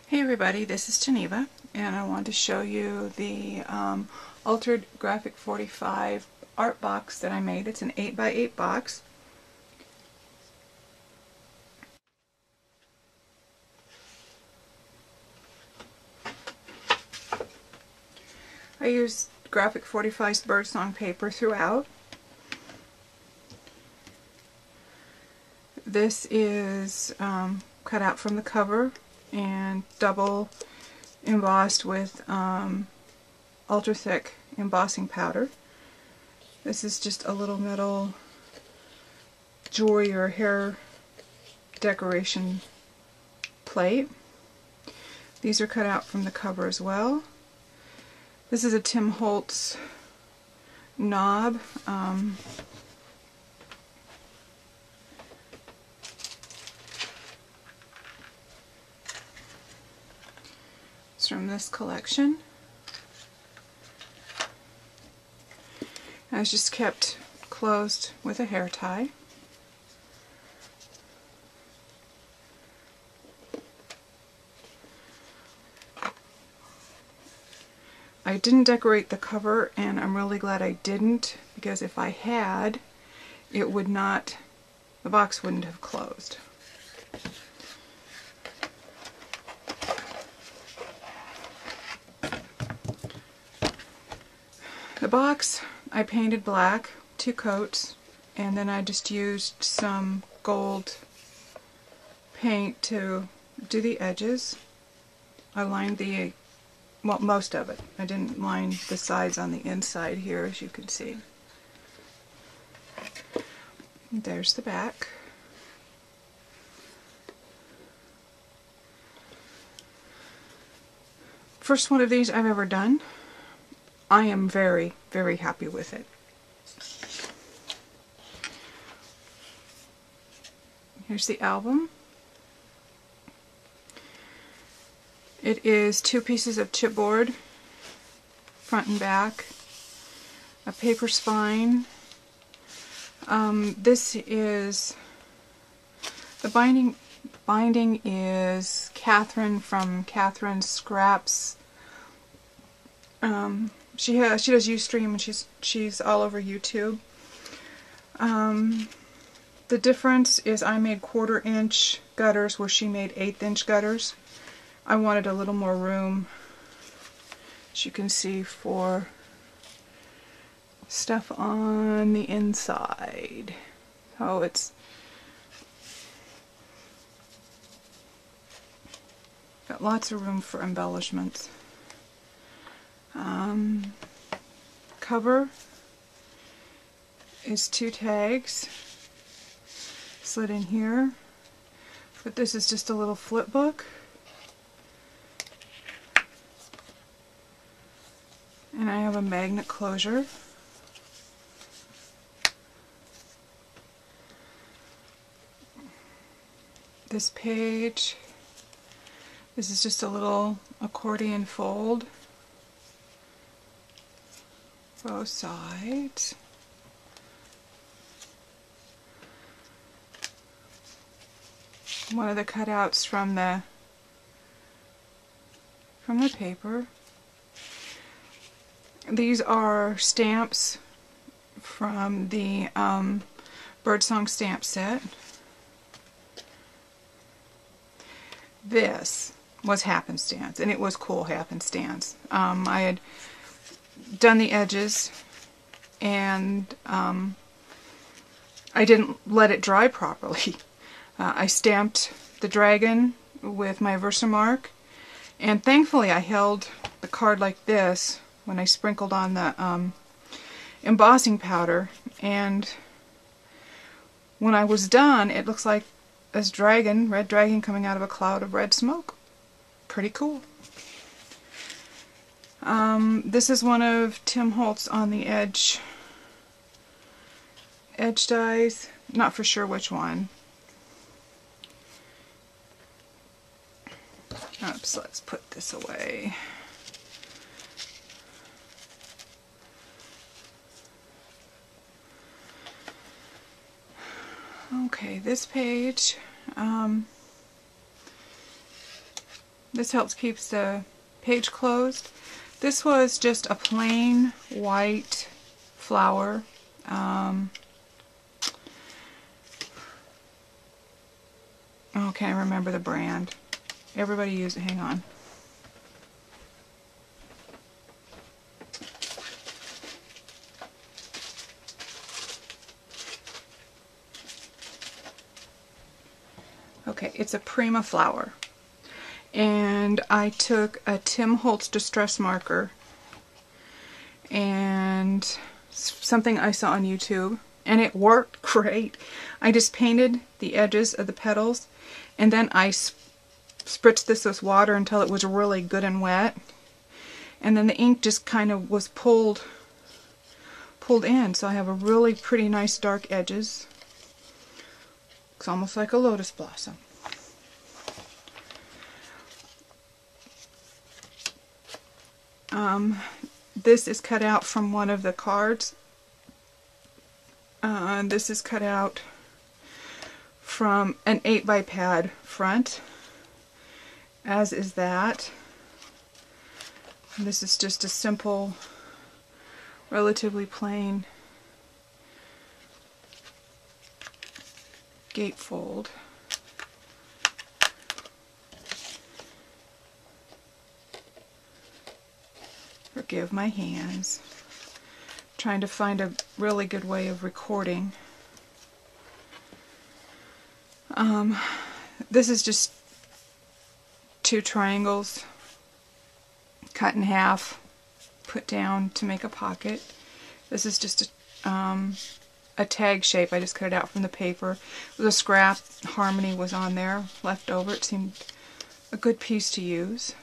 Hey everybody, this is Geneva, and I want to show you the Altered Graphic 45 art box that I made. It's an 8x8 box. I used Graphic 45's birdsong paper throughout. This is cut out from the cover and double embossed with ultra thick embossing powder. This is just a little metal jewelry or hair decoration plate. These are cut out from the cover as well. This is a Tim Holtz knob. It's from this collection. And it's just kept closed with a hair tie. I didn't decorate the cover, and I'm really glad I didn't, because if I had, it would not, the box wouldn't have closed. The box I painted black, 2 coats, and then I just used some gold paint to do the edges. I lined the, well, most of it. I didn't line the sides on the inside here, as you can see. There's the back. First one of these I've ever done. I am very, very happy with it. Here's the album. It is 2 pieces of chipboard, front and back, a paper spine. This is, the binding is Catherine from Catherine's Scraps. She does Ustream, and she's all over YouTube. The difference is I made 1/4 inch gutters where she made 1/8 inch gutters. I wanted a little more room, as you can see, for stuff on the inside. Oh, it's got lots of room for embellishments. Cover is 2 tags slid in here, but this is just a little flip book. And I have a magnet closure. This page, this is just a little accordion fold, both sides. One of the cutouts from the paper. These are stamps from the birdsong stamp set. This was happenstance, and it was cool happenstance. I had done the edges, and I didn't let it dry properly. I stamped the dragon with my Versamark, and thankfully I held the card like this when I sprinkled on the embossing powder, and when I was done, it looks like this dragon, red dragon, coming out of a cloud of red smoke. Pretty cool. This is one of Tim Holtz on the edge dies. Not for sure which one. Oops, let's put this away. Okay, this page This helps keeps the page closed. This was just a plain white flower. Oh, can't remember the brand. Everybody use it. Hang on. Okay, it's a Prima flower. And I took a Tim Holtz distress marker and something I saw on YouTube, and it worked great. I just painted the edges of the petals, and then I spritzed this with water until it was really good and wet, and then the ink just kind of was pulled in, so I have a really pretty nice dark edges. It's almost like a lotus blossom. This is cut out from one of the cards. This is cut out from an 8x pad front, as is that. This is just a simple, relatively plain gatefold. Forgive my hands. Trying to find a really good way of recording. This is just 2 triangles cut in half, put down to make a pocket. This is just a tag shape. I just cut it out from the paper. It was a scrap. Harmony was on there, left over. It seemed a good piece to use.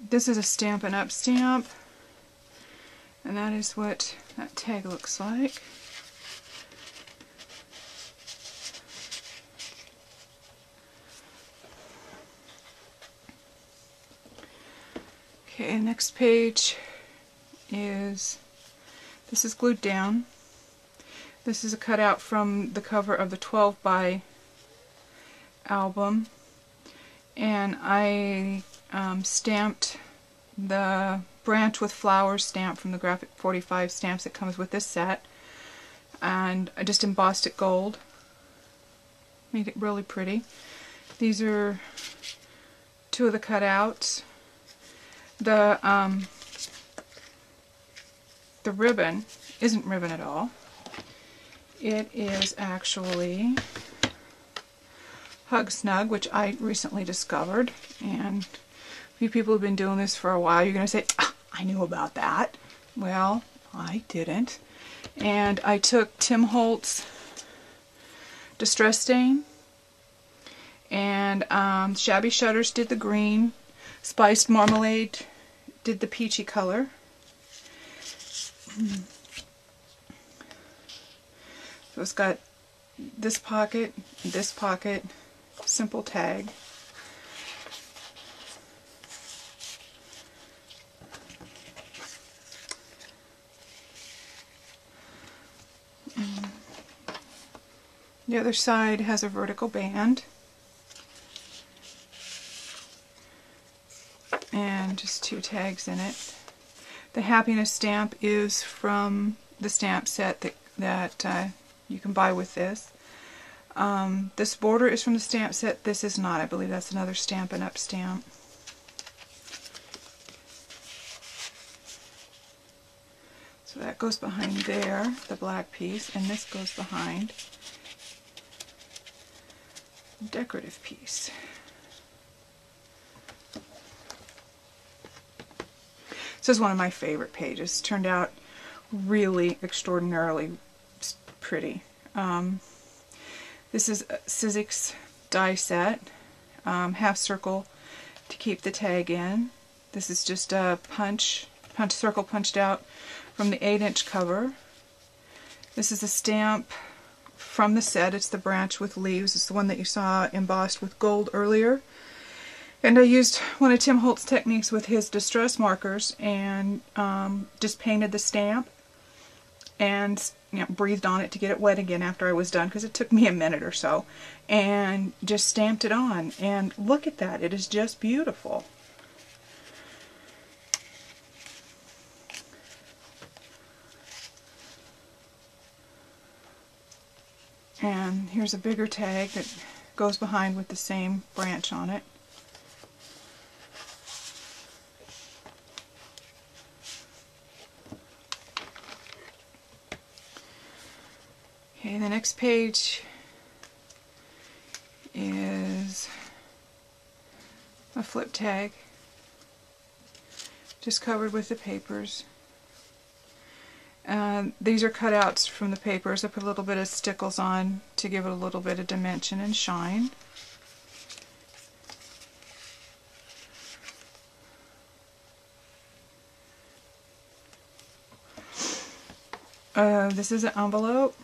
This is a Stampin' Up! Stamp, and that is what that tag looks like. Okay, next page is, this is glued down. This is a cutout from the cover of the 12x album, and I stamped the branch with flowers stamp from the Graphic 45 stamps that comes with this set, and I just embossed it gold, made it really pretty. These are 2 of the cutouts. The ribbon isn't ribbon at all. It is actually Hug Snug, which I recently discovered, and a few people have been doing this for a while. You're going to say, ah, I knew about that. Well, I didn't. And I took Tim Holtz Distress Stain, and Shabby Shutters did the green, Spiced Marmalade did the peachy color. So it's got this pocket, simple tag. The other side has a vertical band and just 2 tags in it. The Happiness stamp is from the stamp set that you can buy with this. This border is from the stamp set. This is not. I believe that's another Stampin' Up! Stamp. So that goes behind there, the black piece, and this goes behind the decorative piece. This is one of my favorite pages. It turned out really extraordinarily pretty. This is a Sizzix die set, half circle to keep the tag in. This is just a punch circle punched out from the 8-inch cover. This is a stamp from the set. It's the branch with leaves. It's the one that you saw embossed with gold earlier. And I used one of Tim Holtz techniques with his distress markers and just painted the stamp. and breathed on it to get it wet again after I was done, because it took me a minute or so, and just stamped it on. And look at that, it is just beautiful. And here's a bigger tag that goes behind with the same branch on it. Okay, the next page is a flip tag, just covered with the papers. These are cutouts from the papers. I put a little bit of stickles on to give it a little bit of dimension and shine. This is an envelope.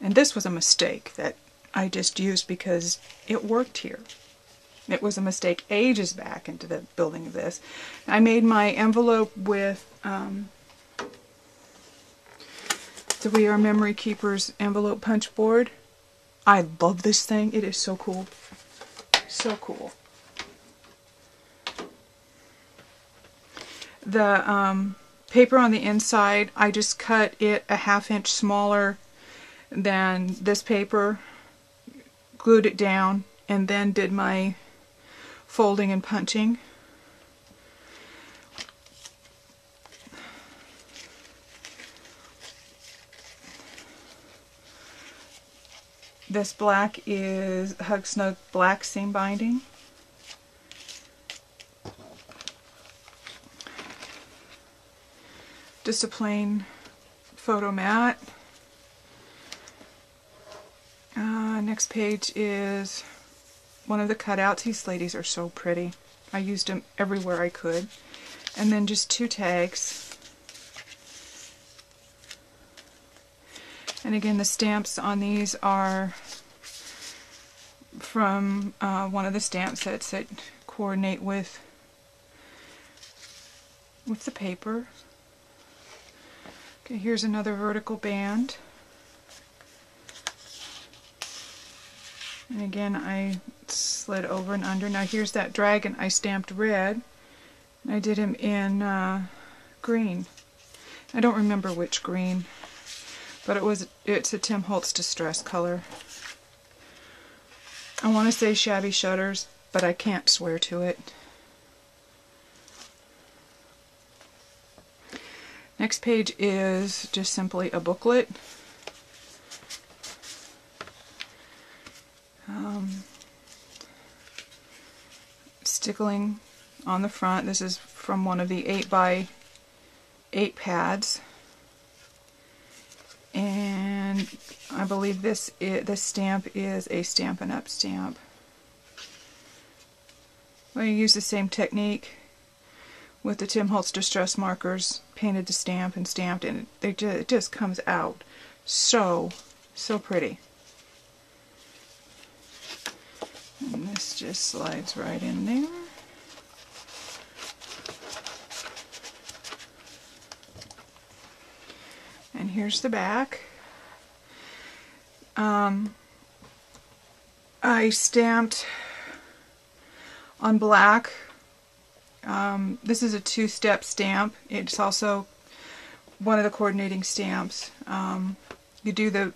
And this was a mistake that I just used because it worked here. It was a mistake ages back into the building of this. I made my envelope with the We Are Memory Keepers envelope punch board. I love this thing. It is so cool. So cool. The paper on the inside, I just cut it a 1/2 inch smaller than this paper, glued it down, and then did my folding and punching. This black is Hug Snug black seam binding. Just a plain photo mat. Next page is one of the cutouts. These ladies are so pretty. I used them everywhere I could. And then just 2 tags. And again, the stamps on these are from one of the stamp sets that coordinate with the paper. Okay, here's another vertical band. And again, I slid over and under. Now here's that dragon I stamped red. I did him in green. I don't remember which green, but it's a Tim Holtz distress color. I want to say Shabby Shutters, but I can't swear to it. Next page is just simply a booklet. Stickling on the front. This is from one of the 8x8 pads, and I believe this stamp is a Stampin' Up! Stamp. Well, you use the same technique with the Tim Holtz Distress markers, painted the stamp and stamped, and it just comes out so pretty. And this just slides right in there. And here's the back. I stamped on black. This is a 2-step stamp. It's also one of the coordinating stamps. You do the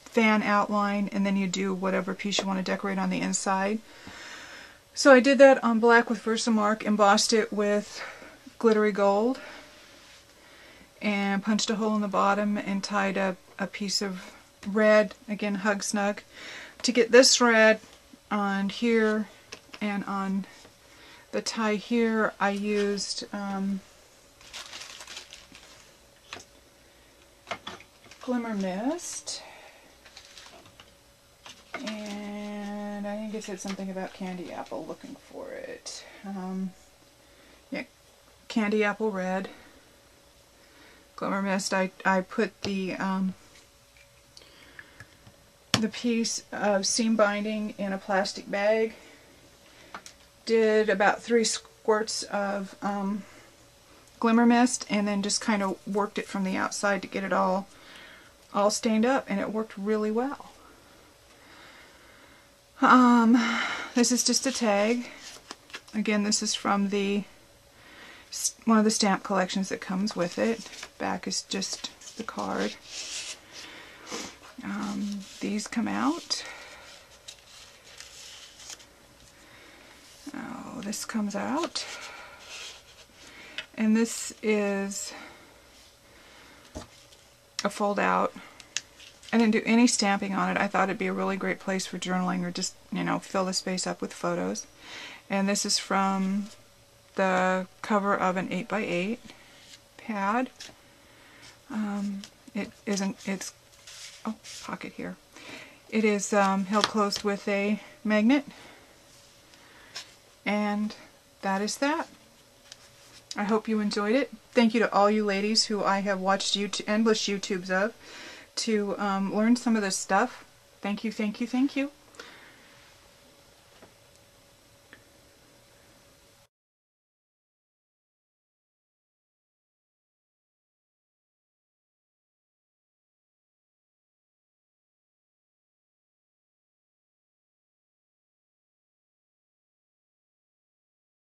fan outline, and then you do whatever piece you want to decorate on the inside. So I did that on black with Versamark, embossed it with glittery gold, and punched a hole in the bottom and tied a piece of red, again Hug Snug. To get this red on here and on the tie here, I used Glimmer Mist, and I think it said something about Candy Apple, looking for it. Yeah, Candy Apple Red. Glimmer Mist. I put the piece of seam binding in a plastic bag. Did about 3 squirts of Glimmer Mist, and then just kind of worked it from the outside to get it all stained up, and it worked really well. This is just a tag. Again, this is from one of the stamp collections that comes with it. Back is just the card. These come out. Oh, this comes out. And this is a fold out. I didn't do any stamping on it. I thought it'd be a really great place for journaling, or just, you know, fill the space up with photos. And this is from the cover of an 8x8 pad. It's pocket here. It is held closed with a magnet, and that is that. I hope you enjoyed it. Thank you to all you ladies who I have watched endless YouTubes of to learn some of this stuff. Thank you, thank you, thank you.